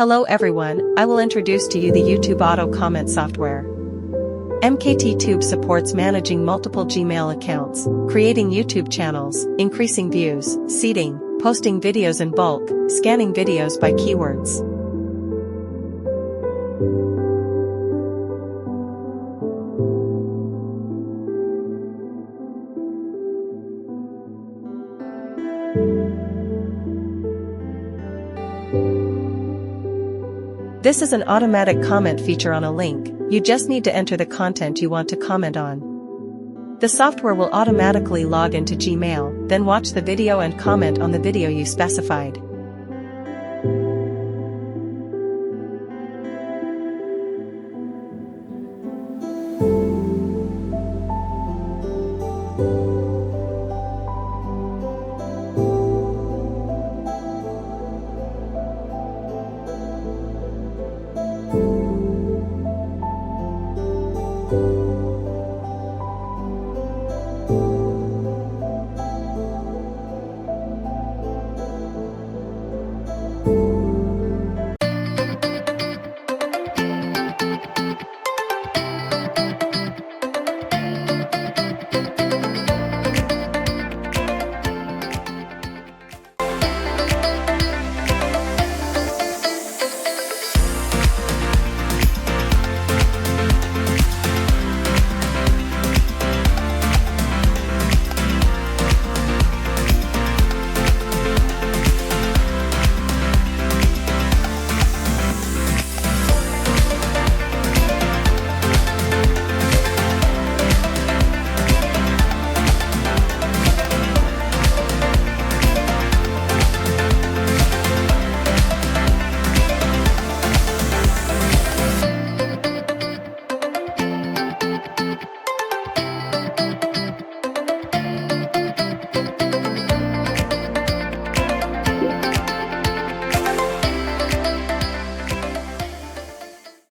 Hello everyone, I will introduce to you the YouTube Auto Comment software. MKTube supports managing multiple Gmail accounts, creating YouTube channels, increasing views, seeding, posting videos in bulk, scanning videos by keywords. This is an automatic comment feature on a link. You just need to enter the content you want to comment on. The software will automatically log into Gmail, then watch the video and comment on the video you specified.